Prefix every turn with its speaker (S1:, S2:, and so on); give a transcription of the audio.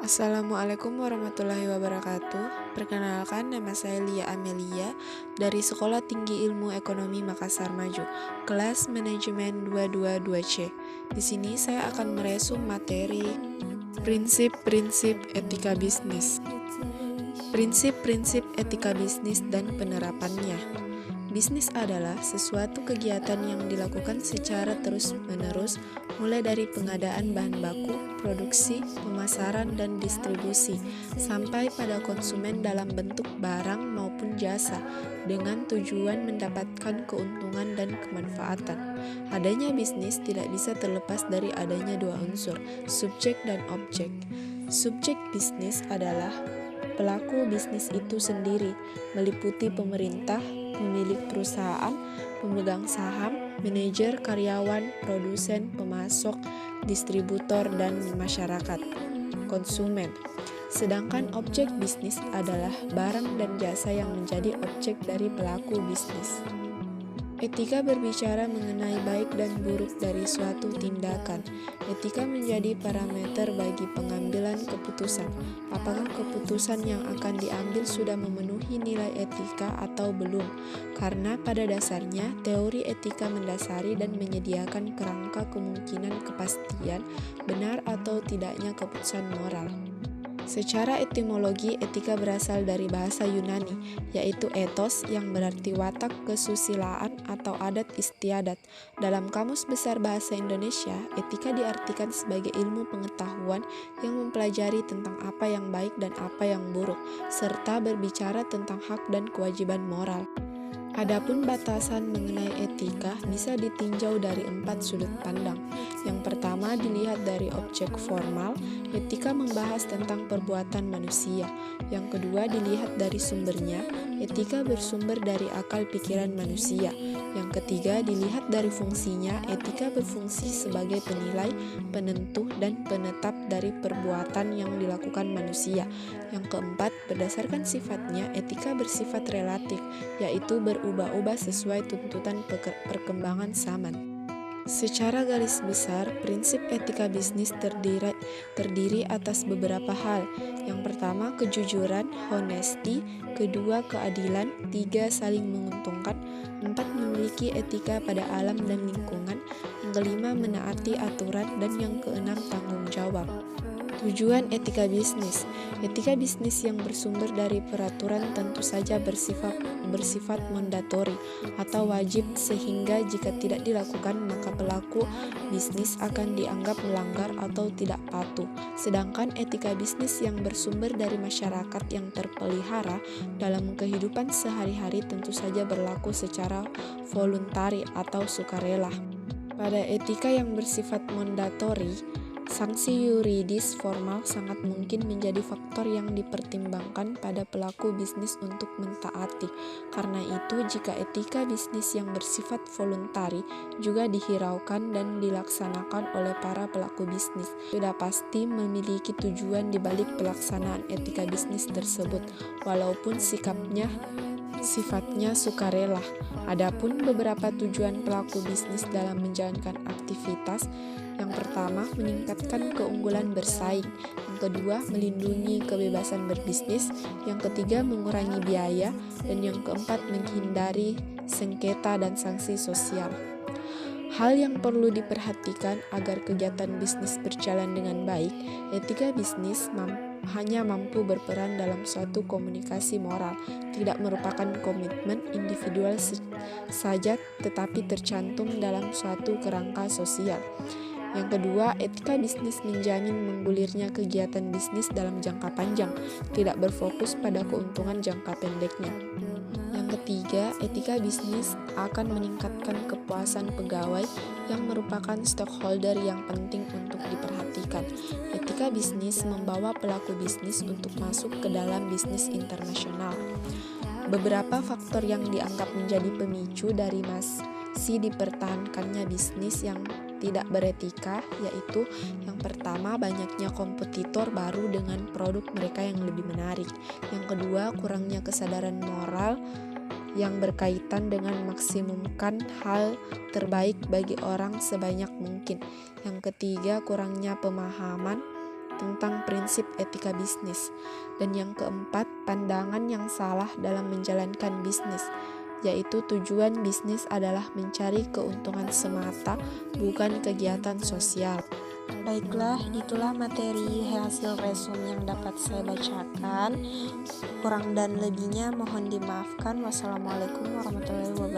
S1: Assalamualaikum warahmatullahi wabarakatuh. Perkenalkan, nama saya Lia Amelia dari Sekolah Tinggi Ilmu Ekonomi Makassar Maju, kelas Manajemen 222C. Di sini saya akan meresum materi prinsip-prinsip etika bisnis. Prinsip-prinsip etika bisnis dan penerapannya. Bisnis adalah sesuatu kegiatan yang dilakukan secara terus-menerus, mulai dari pengadaan bahan baku, produksi, pemasaran, dan distribusi, sampai pada konsumen dalam bentuk barang maupun jasa, dengan tujuan mendapatkan keuntungan dan kemanfaatan. Adanya bisnis tidak bisa terlepas dari adanya dua unsur, subjek dan objek. Subjek bisnis adalah pelaku bisnis itu sendiri, meliputi pemerintah, pemilik perusahaan, pemegang saham, manajer, karyawan, produsen, pemasok, distributor, dan masyarakat, konsumen. Sedangkan objek bisnis adalah barang dan jasa yang menjadi objek dari pelaku bisnis. Etika berbicara mengenai baik dan buruk dari suatu tindakan. Etika menjadi parameter bagi pengambilan keputusan. Apakah keputusan yang akan diambil sudah memenuhi nilai etika atau belum? Karena pada dasarnya, teori etika mendasari dan menyediakan kerangka kemungkinan kepastian benar atau tidaknya keputusan moral. Secara etimologi, etika berasal dari bahasa Yunani, yaitu ethos yang berarti watak kesusilaan atau adat istiadat. Dalam Kamus Besar Bahasa Indonesia, etika diartikan sebagai ilmu pengetahuan yang mempelajari tentang apa yang baik dan apa yang buruk, serta berbicara tentang hak dan kewajiban moral. Adapun batasan mengenai etika bisa ditinjau dari 4 sudut pandang. Yang pertama dilihat dari objek formal, etika membahas tentang perbuatan manusia. Yang kedua dilihat dari sumbernya, etika bersumber dari akal pikiran manusia. Yang ketiga dilihat dari fungsinya, etika berfungsi sebagai penilai, penentu, dan penetap dari perbuatan yang dilakukan manusia. Yang keempat, berdasarkan sifatnya, etika bersifat relatif, yaitu berubah-ubah sesuai tuntutan perkembangan zaman. Secara garis besar, prinsip etika bisnis terdiri atas beberapa hal. Yang pertama, kejujuran, honesty. Kedua, keadilan. Tiga, saling menguntungkan. Empat, memiliki etika pada alam dan lingkungan. Yang kelima, menaati aturan. Dan yang keenam, tanggung jawab. Tujuan etika bisnis. Etika bisnis yang bersumber dari peraturan tentu saja bersifat mandatori atau wajib, sehingga jika tidak dilakukan maka pelaku bisnis akan dianggap melanggar atau tidak patuh. Sedangkan etika bisnis yang bersumber dari masyarakat yang terpelihara dalam kehidupan sehari-hari tentu saja berlaku secara voluntari atau sukarela. Pada etika yang bersifat mandatori, sanksi yuridis formal sangat mungkin menjadi faktor yang dipertimbangkan pada pelaku bisnis untuk mentaati. Karena itu, jika etika bisnis yang bersifat voluntari juga dihiraukan dan dilaksanakan oleh para pelaku bisnis, sudah pasti memiliki tujuan di balik pelaksanaan etika bisnis tersebut, walaupun sifatnya sukarela. Adapun beberapa tujuan pelaku bisnis dalam menjalankan aktivitas, yang pertama, meningkatkan keunggulan bersaing. Yang kedua, melindungi kebebasan berbisnis. Yang ketiga, mengurangi biaya. Dan yang keempat, menghindari sengketa dan sanksi sosial. Hal yang perlu diperhatikan agar kegiatan bisnis berjalan dengan baik, etika bisnis hanya mampu berperan dalam suatu komunikasi moral, tidak merupakan komitmen individual saja tetapi tercantum dalam suatu kerangka sosial. Yang kedua, etika bisnis menjamin menggulirnya kegiatan bisnis dalam jangka panjang, tidak berfokus pada keuntungan jangka pendeknya. Yang ketiga, etika bisnis akan meningkatkan kepuasan pegawai yang merupakan stakeholder yang penting untuk diperhatikan. Etika bisnis membawa pelaku bisnis untuk masuk ke dalam bisnis internasional. Beberapa faktor yang dianggap menjadi pemicu dari masih dipertahankannya bisnis yang tidak beretika, yaitu yang pertama, banyaknya kompetitor baru dengan produk mereka yang lebih menarik. Yang kedua, kurangnya kesadaran moral yang berkaitan dengan maksimumkan hal terbaik bagi orang sebanyak mungkin. Yang ketiga, kurangnya pemahaman tentang prinsip etika bisnis. Dan yang keempat, pandangan yang salah dalam menjalankan bisnis, yaitu tujuan bisnis adalah mencari keuntungan semata, bukan kegiatan sosial.
S2: Baiklah, itulah materi hasil resume yang dapat saya bacakan. Kurang dan lebihnya mohon dimaafkan. Wassalamualaikum warahmatullahi wabarakatuh.